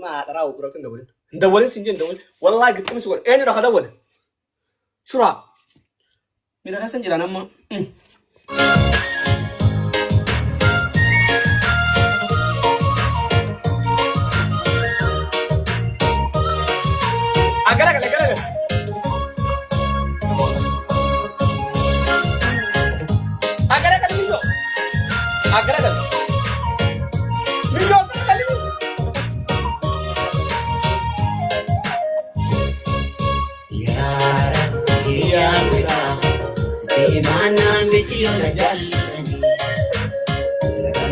ما ترى وقرأت ندول سنجين ندول والله قلت لكم سؤال أين راح أدول شو راح من الحسن جلنا ما أقرأ Mana bitiyo na jalusani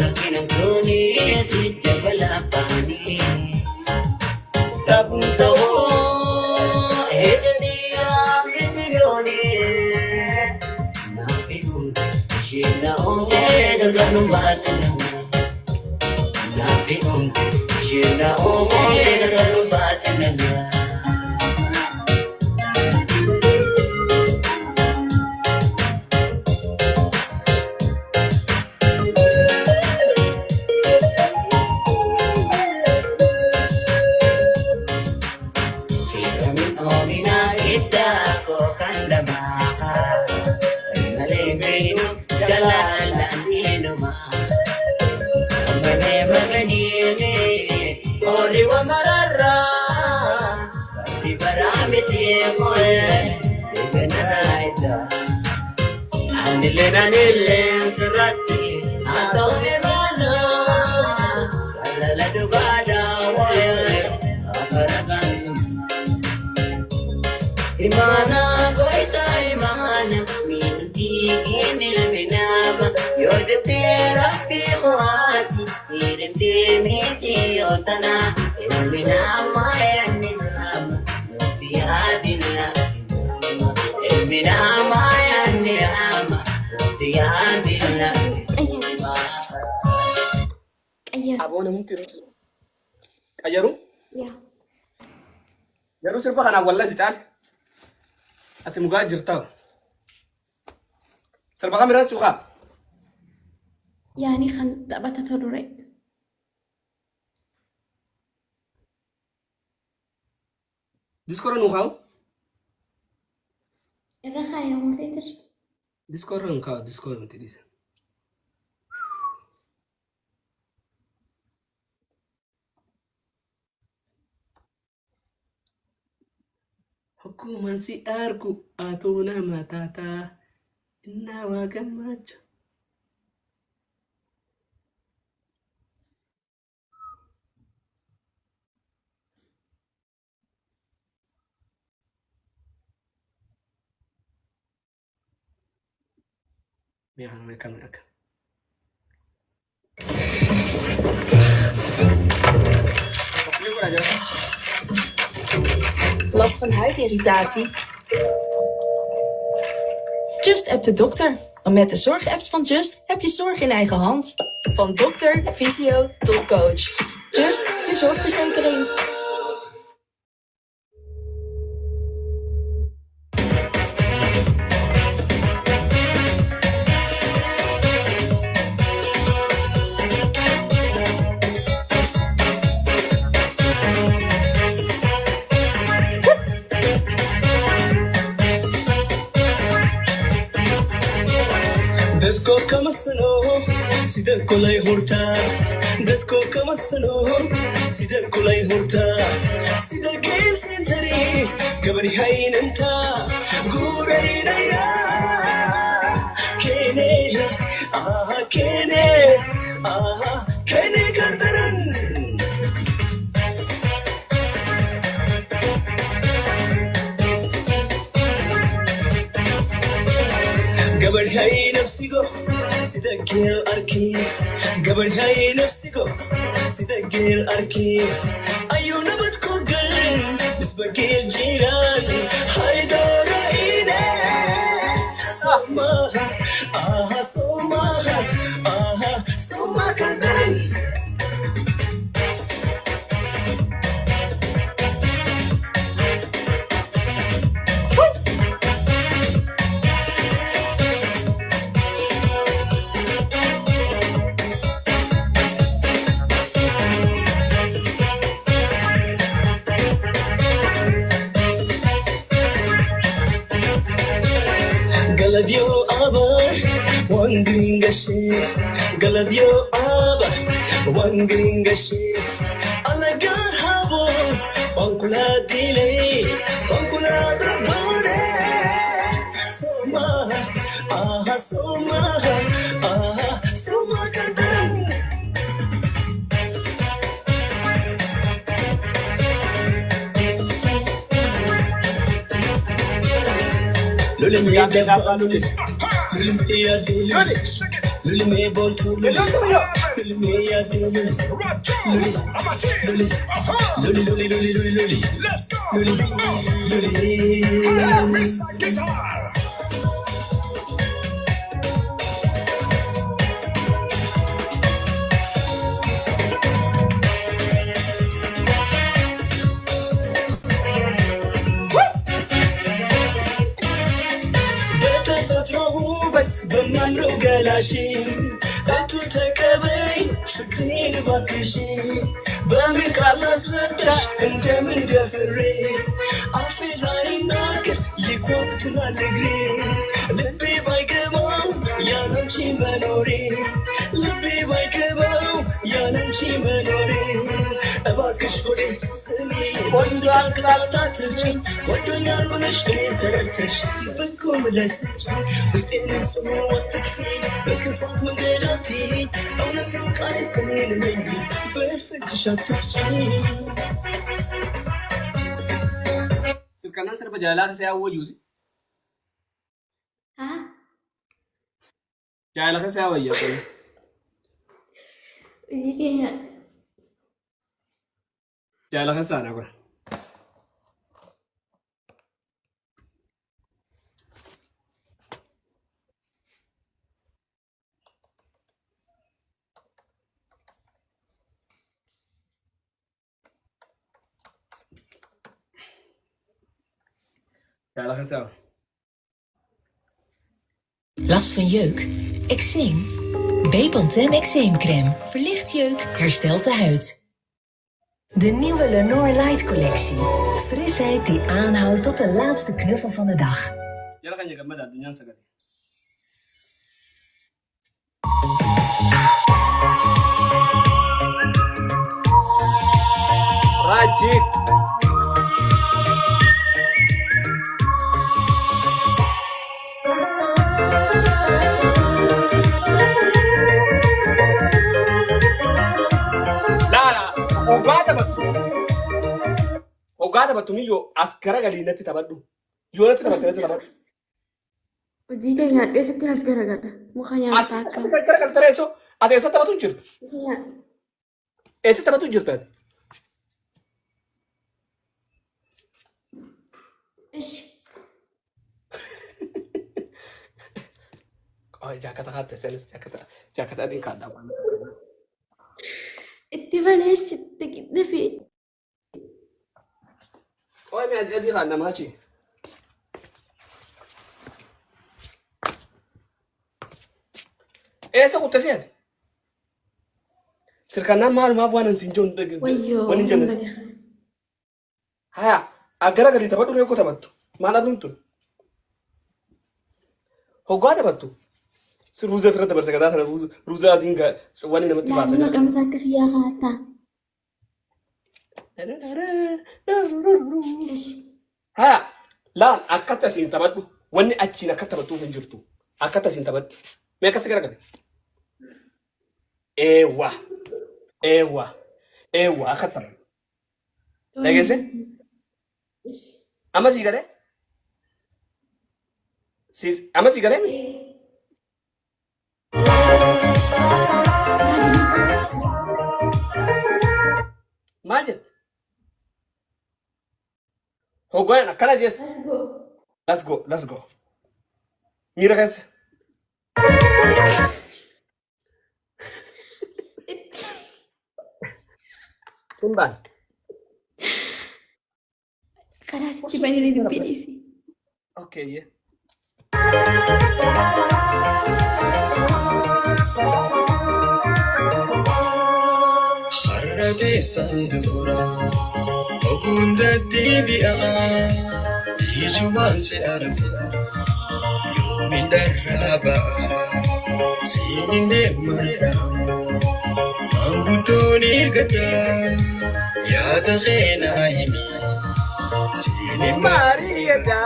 Nakin ang kroni si jabala pani Tabunto Hetiyoni Nafikun Shina onte Daganong basin Nafikun Shina onte Daganong basin Nilen serati atau emana la dugada woy aparagan sum imana goita imana minti inil minama yode terapi khati irente miti otana inil minama yanama tiadina inil minama yanama Abone mungkin Kayaru? Ya. Yaru sirba kana walla si tal. Ati mugajir taw. Sirba kamera suka. يعني خن تبت تدوري Discord nungkau? الرخاية ما فيتر Discord nungkau, Discord nanti bisa. Hukuman si arku atau nama tata inna wa gamaj. Biar mereka mereka. Last van huidirritatie? Just app de dokter. Want met de zorgapps van Just heb je zorg in eigen hand. Van dokter, fysio tot coach. Just, je zorgverzekering. dadko kama sano sida kulay hurtaa dadko kama sano sida kulay hurtaa sida geesintari gabar haynanta guuraynaya kene kene gardaran قبل هاي نفسي جو سيدك الأركي قبل هاي نفسي جو سيدك الأركي أيونا بتكون قلن بس بقي الجيران هاي دورينا سماها سماها سماها كدن Galadio aba, one gringa shit. Galadio aba, one gringa shit. Alagar habo, wankula delay, wankula the bone. Soma, soma, soma kandan. Lule me deba lule, lule me ya dulu, lule me boltu lule, lule me ya dulu, lule, lule, lule, lule, lule, lule, lule, let's go, lule, lule, guitar. بس بمنو قلاشي أتو تكبي فكرين باكشي بامك على سردش انت من دفري عفي لاي ناكر يكوكتنا لقري لبي بايكباو يا ننشي منوري لبي بايكباو يا ننشي منوري أباكش فوري سمي وندو عالقطعة ترجي وندو نالونش ترتش بكم لسج وستين سمو وتكفي بكفات من قيراتي أو نترك عليك من مندي بفتش ترجي Sirkanan serba jaalala sai awwa yusi. Ha? Jaalala sai awwa ya. Hojii keenya Jaalala sana kun. Jaalala sai. Last van jeuk? Eczeem? Bepanthen eczeemcrème. Verlicht jeuk, herstelt de huid. De nieuwe Lenore Light collectie. Frisheid die aanhoudt tot de laatste knuffel van de dag. Jala kan jaga mada dunyan sagade. Rajit. Ogada batumi yo askara gali natti tabaddu. Yo natti tabaddu. hojii keenya keessatti as garagara muka nyaataa akka Askara gali tareeso ati eessa taphatu jirta? Eessa taphatu jirta? ishi Oh, jaakata haatte senis jaakata adin kaadha. itti baneessitti qixxe fi Oh, me adi kaadha maachi. Eessa kutte seeti? Sirkanaan maalumaaf waan ansiin joon wayyoo waliin jennes. Haya, agara gali taphadhu reekoo taphattu. Maal aduun tun? Hoggaa taphattu. Si ruuza fira dabarsa gadaa sana ruuza adiin wanni namatti baasa. laalluma qamsa akka kiyyaa haataa ishi Haya, laal akkatti asiin taphadhu. Wanni achiin akka taphattuuf hin jirtu. Akkatti asiin taphadhu. Mee akkatti garagale? Eewwa. Akkatti taphadhu. Dhageesse? ishi Amma sii galee? Amma sii galee? Hoggaan akkana jees. Let's go. Miira keessa. Simbaan. Karaa sitti banee dubbii dhiisi. Okay, yeah. Harrabe sandura Ogunda debi'a Ijuman se arza Yomin darraba Sinin demara Angutun irgada Yada khena himi Sinin Marieta.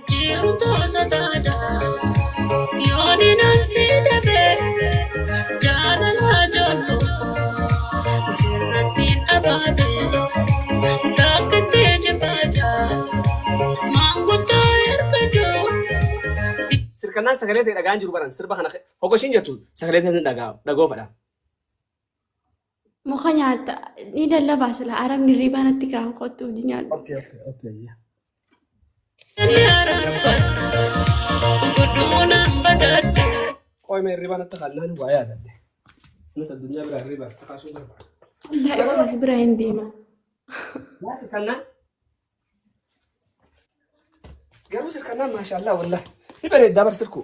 Jiru tosa dada, yoni nansi dabe, jana la jono, sirrasin ababe, takte jabada, mangu to irkado. Sirkanaan sagalee ta'e dhagaan jiru baran sirba kana hogoshin jettu sagalee ta'e dhagoo fadha. Muka nyaata ni dallabaa sila arabni ribaanatti kaan qottu hojii nyaadhu. Okay, yeah. Qoy mee ribaanatti kallaan waa yaadadde. Innis addunyaa biraa ribaa kaasuu barbaada. Wallaahi ibsaas bira hin deema. Maal sirkannaan? Garuu sirkannaan maashaallah wallah. Ni bareeddaa bar sirku.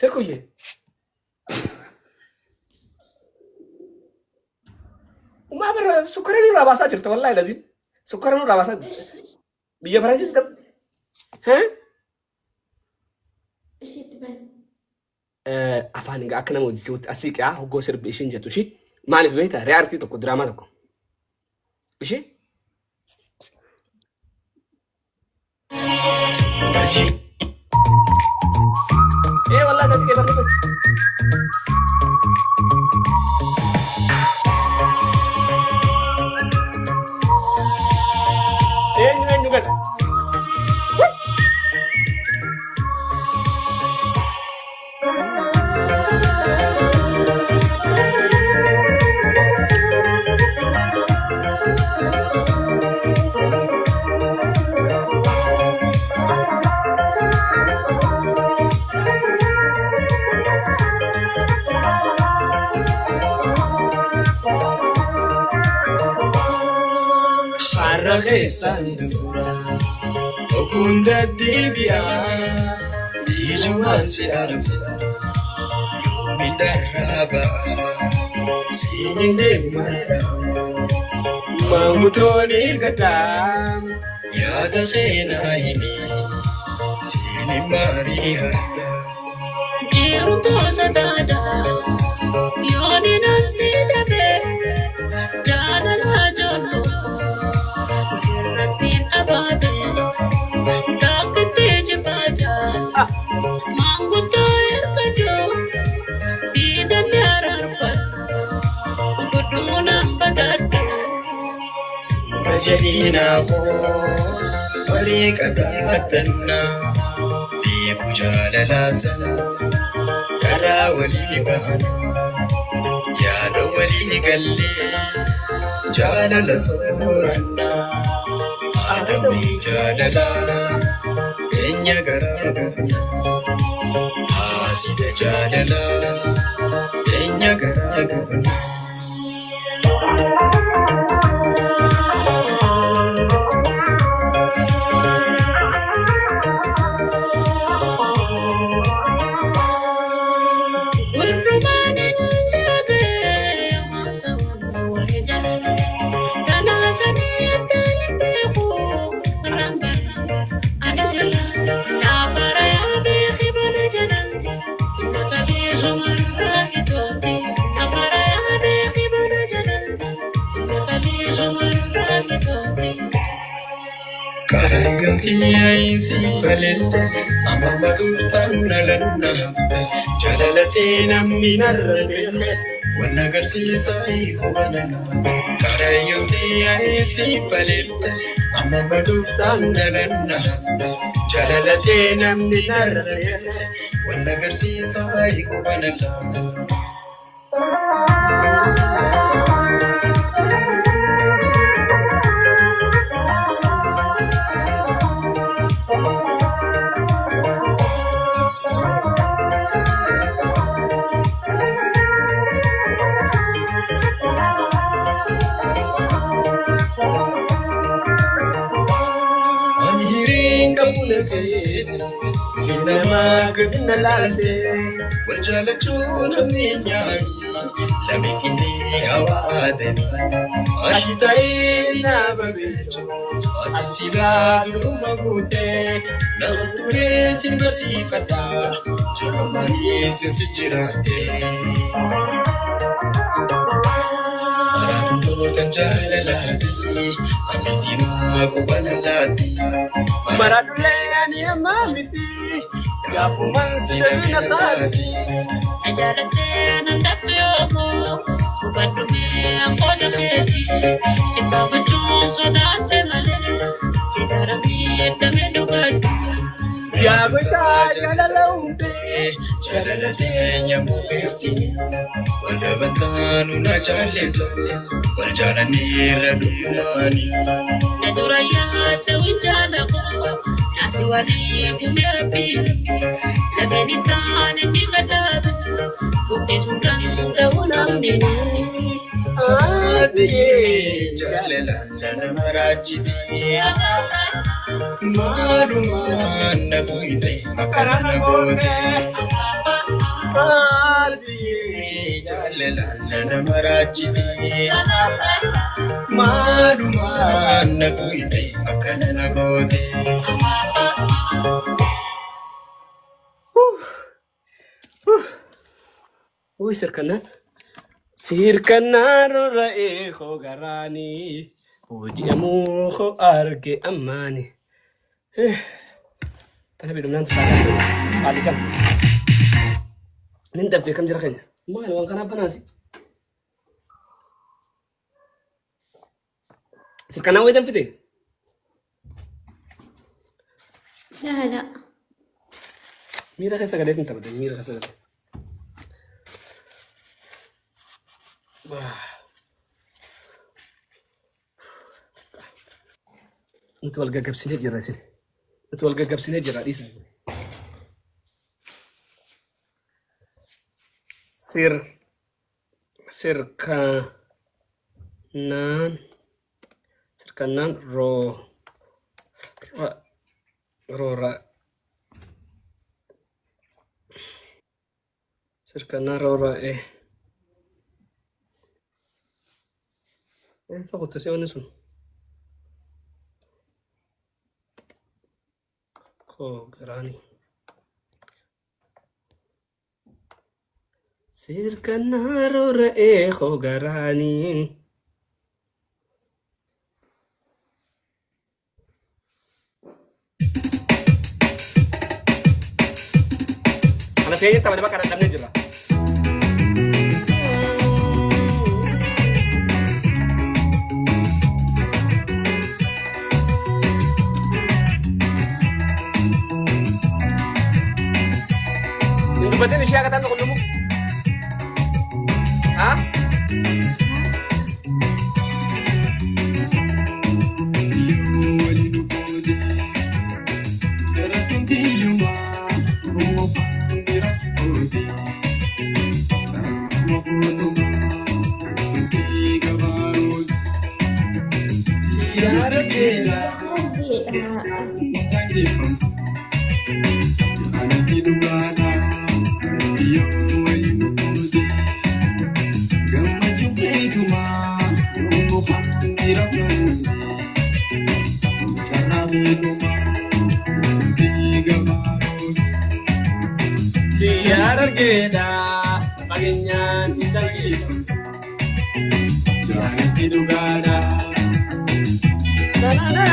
Sirkuyyee. Maa bara sukkara nurraa baasaa jirta wallaahi laziin. Sukkara nurraa baasaa jirta. Biyya Faranjii jirta. Isheetti bani. Afaan egaa akka nama hojjechuutti asii qe'aa hoggoo sirbi ishiin jettu ishii maaliif beektaa riyaartii tokko diraamaa tokko ishii. Wallaahi isaatti qe'ee barnii eenyu gada. Harrabe sandura Ogunda debi'a Ijuman se arza Yomin darraba Sinin demara Manguton irgada Yada khena himi Sinin marihada Jiru tosa dada, yoni nansi dabe, jana la jono, sirrasin ababe, takte jabada, mangu to irkado, didan yararfal, fudunam badada. Majalina hot Warikata tanna Deebu jaalalasan Karaa walii bahana Yaada walii gallee Jaalala sooranna Adamni jaalala Keenya garaa garna Haasida jaalala Keenya garaa garna Karanganti si falelde amama duftan nalanna jalalate namni narrabe wanna garsiisa ihubanana Karanganti si falelde amama duftan nalanna jalalate namni narrabe wanna garsiisa ihubanana qabna seeti Sinnamaa gadna laalte Wal jaalachuun hammeenyaami Lame kinnee hawaadani Ashi ta'ee nama beelchu Ati silaa duruma guutee Nama turee sin barsiifata Joromanii sin si jiraatee Maratuutan jaalalaati Amitinaa qubana laati Maradulee ani ammaa miti Gaafumaan si dhabina taati Ajalatee nan dhabdu yoomoo Hubadhumee angoota feeti Sibbaafachuun sodaate malee Jidara miidhame dhugatti Yaa gotaa jaalala uumtee Jaalala teenya mukeessi Wal dhabantaanu na jaalletu Wal jaalanneerra dhugumaani Na dura yaadda winjaala koo Naasi waliif humee rabbii Lameen isaan inni gadaabe Buqqisuun kan ta'uu namni Saatiyee jaalalaan nama raachitee Maalumaan na buyte makara na goote Saatiyee jaalalaan nama raachitee Maalumaan na buyte makara na goote Uy, sirkanaan rorra'ee koo garaanii booji'amuu koo arge ammaani. Tana beedumnaan tasaa haalli jala. Nin danfee kam jira keenya. Maali waan kanaa banaasi. Sirkanaan wayii danfite. لا لا Miira keessa galee kun taphate miira keessa galee. Nuti wal gaggabsinee jirra isin. Nuti wal gaggabsinee jirra dhiisa. Sirkanaan rorra'ee. Esa votación es un grani. Sirkanaro reejo garani. Anak saya tahu apa karena damnya jera. Berarti ni siya kata ko mo. Ha? Biar kita paginya kita gitu. Jangan tidur gada. La la la.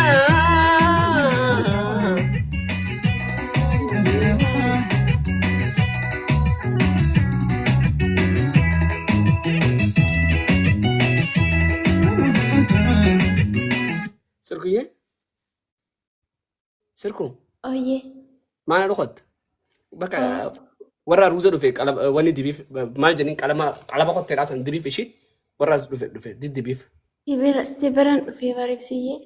Sirku ya? Sirku? Oh iya. Mana rokot? Baka warra ruuza dhufe wanni dibiif maal jedhin qalama qottee dhaasan dibiif ishii warra dhufe diddibiif. Sibiran dhufee bareebsiyyee.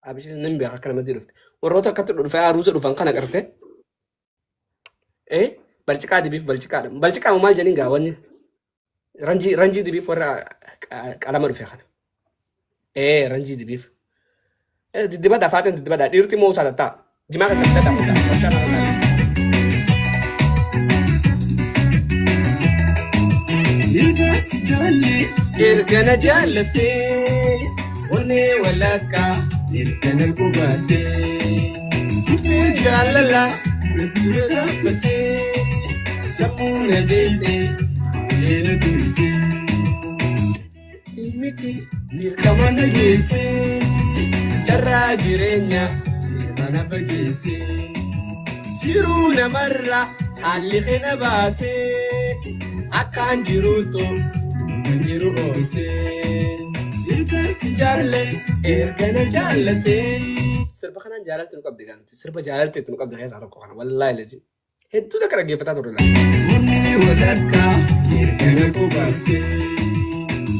Abisheen namni beeka akka namatti dhufte. Warroota akkatti dhufe ruuza dhufan kana qarte. Balciqaa dibiif balciqaadha. Balciqaa maal jedhin gaa wanni ranjii dibiif warra qalama dhufe kana. Ranjii dibiif. Diddiba dafaatiin diddiba dhiirti moo saalataa? Jimaa kan sabda ta'a. Ergana jaalate wanne walaka ergana kubate ifin jaalala bira dhaabate sammuna deete yeena duute miti dirqama nageesse carraa jireenya seerana fageesse jiruu namarra haalli keena baase akkaan jiruutu jiru oose erga si jaalle ergana jaallate sirba kanaan jaalalti nu qabdi gaanti sirba jaalalteetti nu qabdi keessaa tokko kana wallaahi lazim hedduu takka dhaggeeffataa turre laa wanni walakka ergana qubatte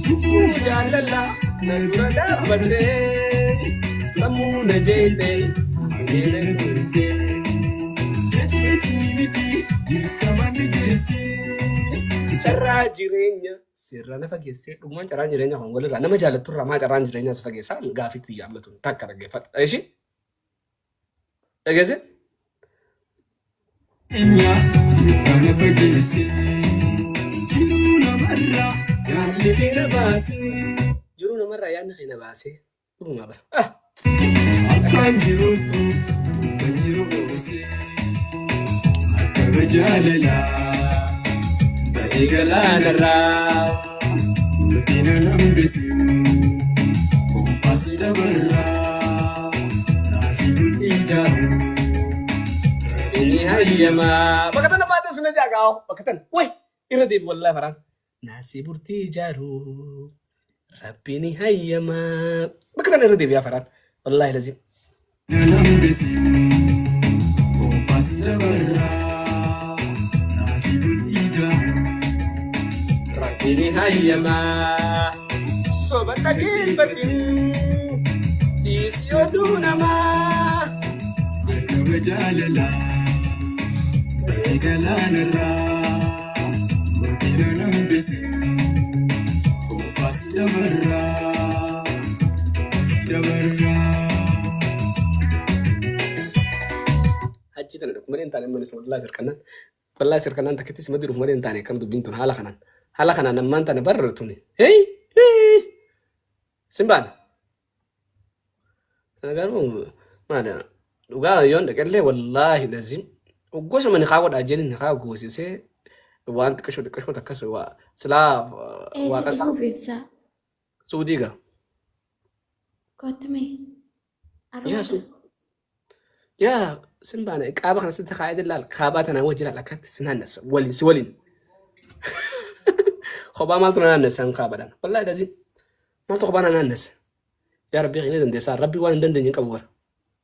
dhufuun jaalala na dura dhaabbatte sammuu na jeete hageena turte gateetii miti dirqama nageesse carraa jireenya sirra na fageesse dhugumaan carraan jireenya kan walirraa nama jaalatturraa maa carraan jireenya si fageessaa gaafitti yaammatu takka dhaggeeffadha ishi dhageesse enya sirra na fageesse jiruu namarraa yaadni keena baase jiruu namarraa yaadni keena baase dhugumaa bara akkaan jiruutu kan jiru oose akkaba jaalalaa Igalanara, Mutina Nambisi, Kompasi Dabara, Nasi Bultija, Ini Hayama. Bakatan apa ada sengaja kau? Bakatan, woi, iradib wallah faran. Nasi Bultija ru, Rabini Hayama. Bakatan iradib ya faran. Wallahi lazim. Nambisi, Kompasi Dabara, Nasi Bultija. Ini hayama sobat kagin batin isi odu nama berjalala berjalanara berjalan besi pasti dabara haji tanah dokumen tanya mana semua Allah serkanan tak kita semua di rumah yang tanya kan tu bintun halah kanan halah kanan namman tanya baru tu ni hey simban nagaru mana uga yon dekat le wallahi lazim ugo sama ni kawat aja ni kawat gue sih se want kasut tak kasut wa selah wa kata Saudi ga Kotme ya ya simban iqaba kan sita khayd lal khaba tana wajira lakat sinanas walin خبا ما تروح ننسى نقابلنا والله لازم ما تخبانا ننسى يا ربي غير ندي صار ربي وين دندن ينكبر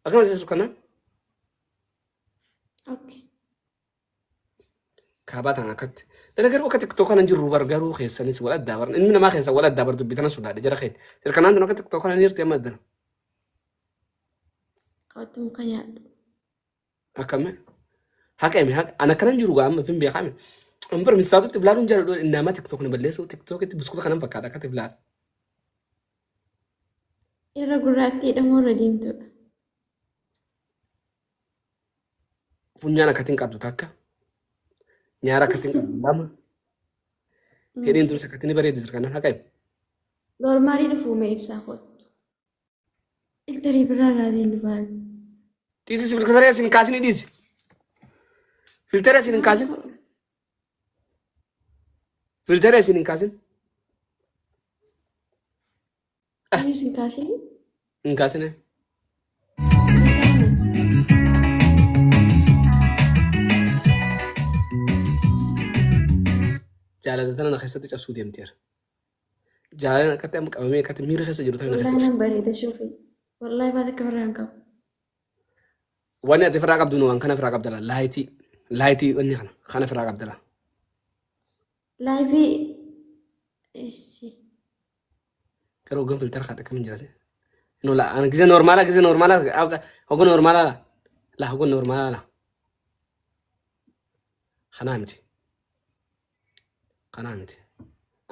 أكمل زي سكنا اوكي كابات أنا كت ده غير وقت تكتوكنا نجر روبر غيرو خيس سنس ولا دابر إننا ما خيس ولا دابر تبيتنا سودا جرا خير تركنا عندنا وقت تكتوكنا نيرت يا مدنا Kotme kayak أكمل هكمل هك أنا كنا نجرو قام فين بيخامل أمبر مستعد تبلارون جرا دول إنما تكتوك نبلسو تكتوك تبسكوت خنام فكارا كتبلار irra gurraattii dhamoo radiimtu funyana katin qabdu takka nyaara katin qabdu lama hedin tun sakatini bareedu kana hakai Normaalii dhufuume ibsaa kottu iltarii biraa gaazeen dhufaan disi filtera sin kasini disi filtera sin kasin filtera sin kasin Ini sin kaasini kasine jaalatana na keessatti cabsuu deemteera jaalala akkatti amma qabamee akkatti miira keessa jiru ta'e na wallahi keessa nan bareeda shuufi wallahi baata akka birraan qabu wanni ati firaa qabdu nu waan kana firaa qabdala laayitii wanni kana firaa qabdala laayivii ishi garuu hoggan filtera kaata kamin jirate ino la ana gize normala hoggan normala la hoggan normala la kanaa miti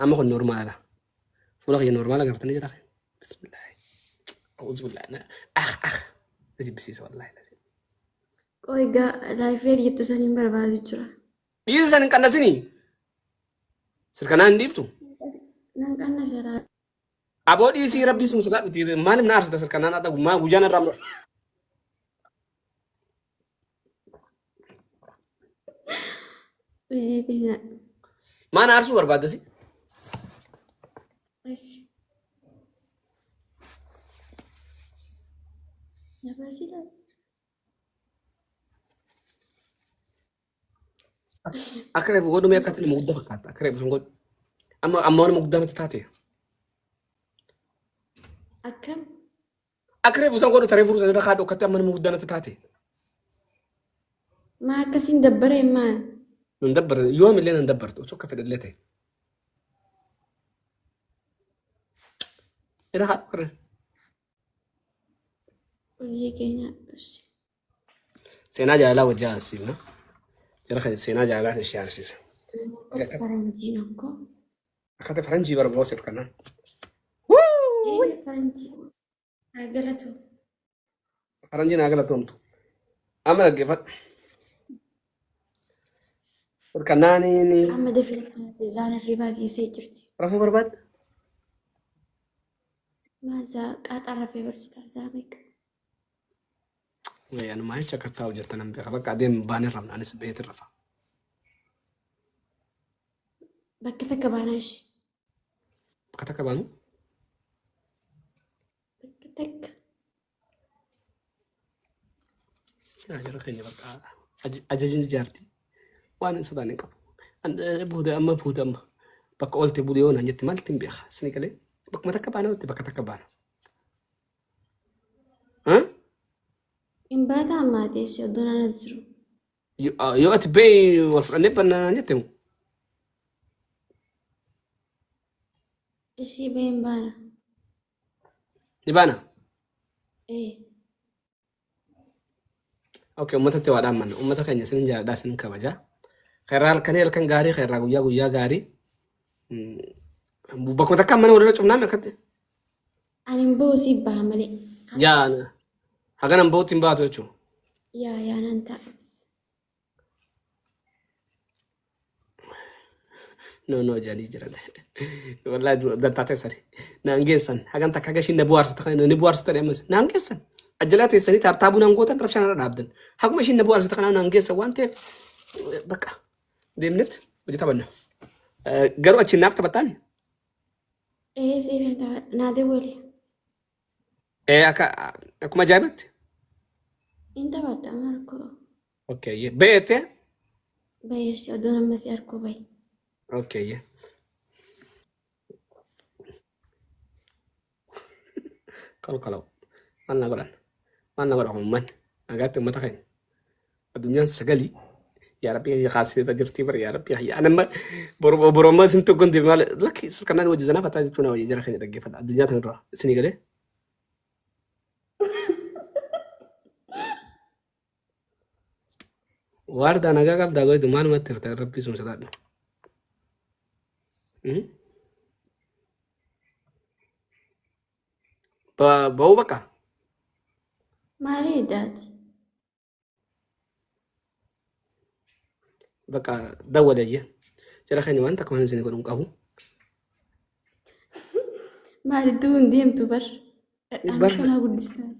amma kun normala la fuula kiyya normala gartanii jira bismillah أعوذ بالله أنا أخ نجيب بسيسة والله لازم Qoy laayifee jettu saniin barbaadu jira. Dhiisi san hin qannasinii. Sirkanaa hin dhiiftu. Nan qanna seeraa. Aboo dhiisii rabbii sun sodaa dhuti maaliif na aarsita sirkanaan adda gummaa guyyaan irraa mura. Hojii teenya. Maan aarsuu barbaaddasi? Eshi. Nafaasila. Akka reefu godhumee akkatti nama guddaa fakkaata. Akka reefu sun godhu. Amma nama guddaa natti taate. Akkam. Akka reefu sun godhu taree furuu sanirra kaadhu akkatti amma nama guddaa natti taate. Maa akkasiin dabbaree maal? Nun dabbara yoomillee nan dabbartu osoo akka fedhallee ta'e. Irra haadhu kana. Hojii keenya. Seenaa jaalalaa wajjin haasifna. Jara kan seenaa jaalalaa ishee haasisa. Faranjiin akkoo. Akkata faranjii barbaadu sirkanaan. Faranjii. Galatu. Faranjii naa galatoomtu. Amma dhaggeeffadhu. Sirkanaaniini. Amma dafilataa seezaan hirribaa geessee jirti. Rafuu barbaadda? Maasaa qaaxaa rafee barsiisaa isaa meeqa? Anuma jecha akka taa'u jirtan nan beeka. Bakka adeemu baanee rafna anis beetiin rafa. Bakka takka baanaa ishee. Bakka takka baanu? Bakka takka. Jara keenya bakka ajajni jaartii. Waan hin sodaanne qabu. Buuda amma bakka oolte bulee yoo naan jetti maaltu hin beeka. Sini galee bakkuma takka baana oolte bakka takka baana. Hin baata ammaatee ishee oddoo nanas jiru. Yoo ati ba'e wal fudhannee bannaan jette moo? Ishee ba'een baana. Ni baana? Okay, uummatatti waa dhaammanna. Uummata keenya isin jaaladhaa isin kabajaa. Khairaa halkanii halkan gaarii khairaa guyyaa gaarii. Bakkuma takka mana walirra cufnaan akkatti. Ani hin bahu siif baha malee. Yaa haganan bahutti hin baatu jechuudha. Yaa nan taa'as. No jaalii jiran. Wallahi dantaatee sadi. Naan geessan hagan takka gashiin na bu'aarsita ammas naan geessan. Ajjalaa teessanii taabuu naan gootan rabshaan irra dhaabdan. Haguma ishiin na bu'aarsita kanaan naan geessan waan ta'eef bakka deemnetti hojii taphanna. Garuu achi naaf taphattaami? Siif hin ta'a naadee wali. Akkuma ajaa'ibatti? Hin taphadha markoo. Okay, beete? Bayeessi oddoo namasi harkoo baye. Okay. Kalau mana godhan umman nagaatti ummata keenya addunyaan sagali yaa rabbi ya qaasii irra jirtii bar yaa rabbi yaa nama boroma sin tokkon deeme maal lakki sirkanaan wajji zanaa fataa jechuun wajji jara keenya dhaggeeffadha addunyaa tan irraa isinii galee. Waardaa nagaa qabdaa goytu maalumatti hirta rabbi sun sodaadha. Bau bakka? Maalii daati? Bakka dawwalayya. Jara keenya waan takka waan isin godhuun qabu. Maali duun deemtu bar? Dhadhaan sanaa guddistaa.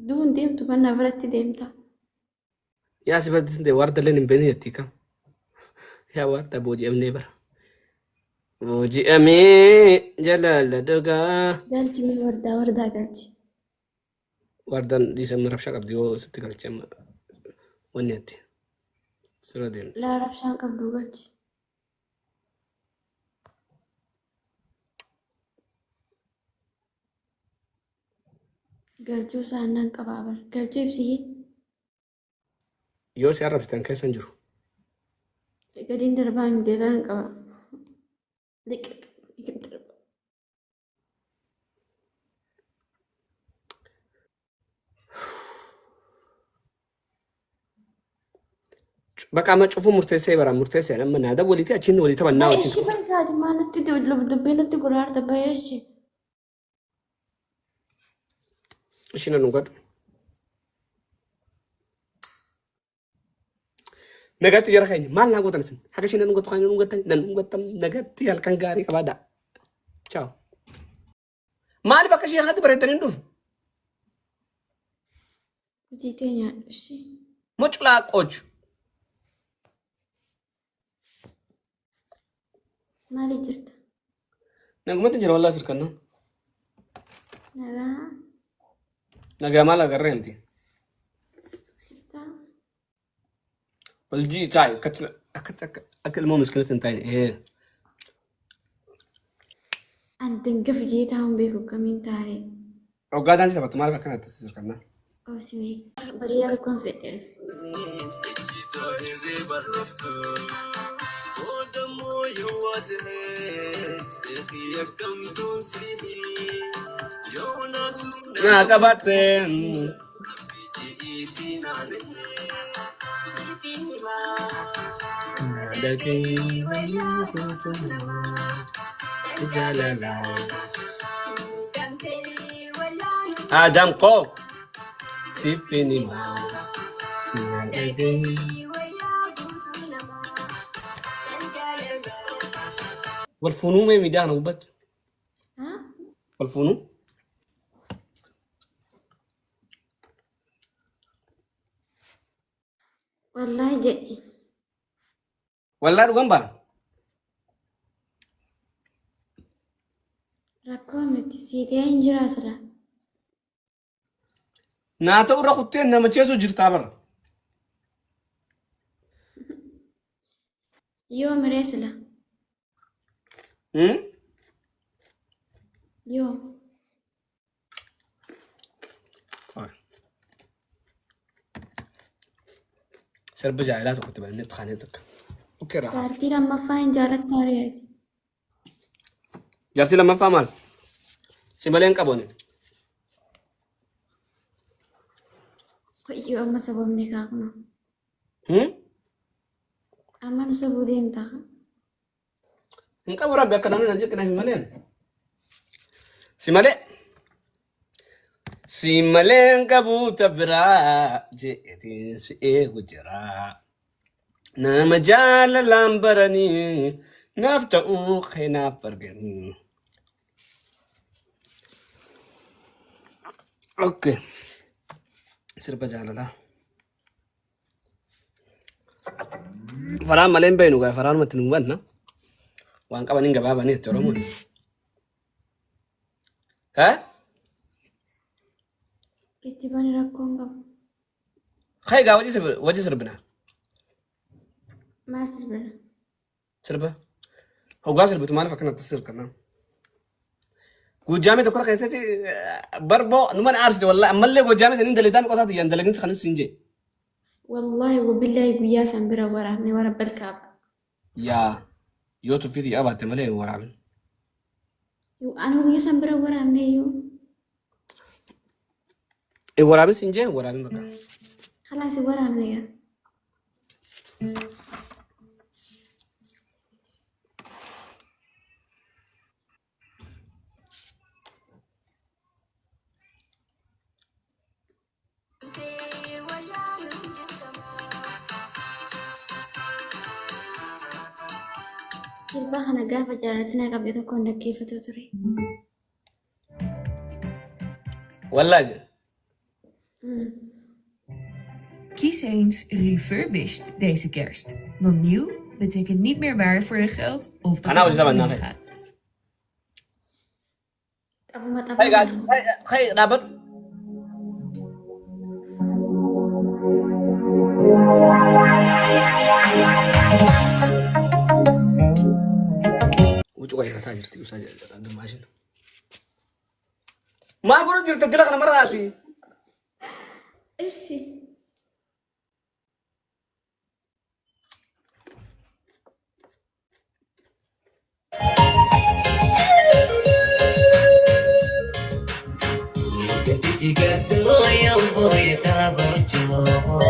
Duun deemtu bar na biratti deemta. Yaa si biratti waarda leen hin beekne jetti kam? Yaa waarda booji'amnee bara. Booji'amee jalaala dhugaa. Galchi mee wardaa galchi. Wardaan dhiisama rabshaa qabdi yoo sitti galchi amma wanni ati sirra deemti. Laa rabshaan qabdu galchi. Galchuu saannaan qabaa bar. Galchuu ibsiyee. Yoo si arrabsitan keessa hin jiru. Gadiin darbaa hin deelaan qaba. Bakka amma cufuu murteessee bara murteessee amma naada walitti achiin walii taphannaa wajjin. Ishi fayyaadi maa nutti dubbii nutti guraarta bayeeshi. Ishiin nu godhu. Nagatti jara keenya maal naa gootan isin haga isheen nan gootu kan nan gootan nagatti halkan gaarii qabaadha. Ciao. Maaliif akka ishee kanatti bareettanii hin dhufu? Hojii teenya ishee. Muclaa qoochu. Maali jirta? Nagumatti jira wallaa sirkannaa. Nagaa. Nagaa maal agarree miti? Jirta. Waljii taa'e akka ilmoo miskiinatti hin taa'e. Ani dangaf jee taa'uun beeku kamiin taa'ee. Hoggaadhaan si taphatu maaliif akkanatti sirkannaa? Oomishee bareedaa tokkoon fedheef. Naa qabattee. Adam ko sipini ma والفنون ما ميدان وبت ها؟ والفنون والله جاي. والله رغم Rakkoo miti siitee hin jiru asirra. naa ta'u irra kuttee nama ceesu jirtaa bara. Yoo miree sila. Yoo. Sirba jaalala tokkotti banannee tuqaanee tokko. Okkee raa. Jaartii lammaffaa hin jaalattaa reeti. Jaartii lammaffaa maal? Si malee hin qaboone. Wayyoo amma sababni kaakuma. Amma nu sabuu deemtaa. Hin qabu rabbi akka namni nan jeqina hin maleen. Si malee. Si malee hin qabu tabiraa jeetiin si eegu jiraa. Nama jaalalaan baranii naaf ta'uu keenaaf arganii. Okay. Sirba jaalalaa. Faraan malee hin beeknu gaa faraan matti nu hubanna. Waan qabaniin gabaabanii jecha Oromoon. Itti bani rakkoon qabu. Ka'e gaa wajji sirbina. Maal sirbina? Sirba. Hoggaa sirbitu maaliif akkanatti sirkannaa? Gujjaamee tokko keessatti barboo numan aarsite wallahi ammallee gujjaamee saniin daleetaan qotaatu yaan dalaginsa kanis siin jee. Wallahi wabillahi guyyaa san bira waraabne warabbal kaaba. Yaa yoo tuffiiti yaa baatte malee hin waraabin. Ani guyyaa san bira waraabne iyyuu. Hin waraabin siin jee hin waraabin bakka. Khalaas waraabne yaa. Sirba kana gaafa jaalatina qabde tokkoon dhaggeeffatu ture. Wallahi. Kies eens refurbished deze kerst. Want nieuw betekent niet meer waarde voor je geld of dat Nou, het dat is niet wel gaat. Tapuma Hey guys, tapuma. hey dapat. Ucu kayak kata jirti usah ada mesin. Mal guru jirti tidak kena merati. Ishi. Tiga tuh yang boleh tak berjuang.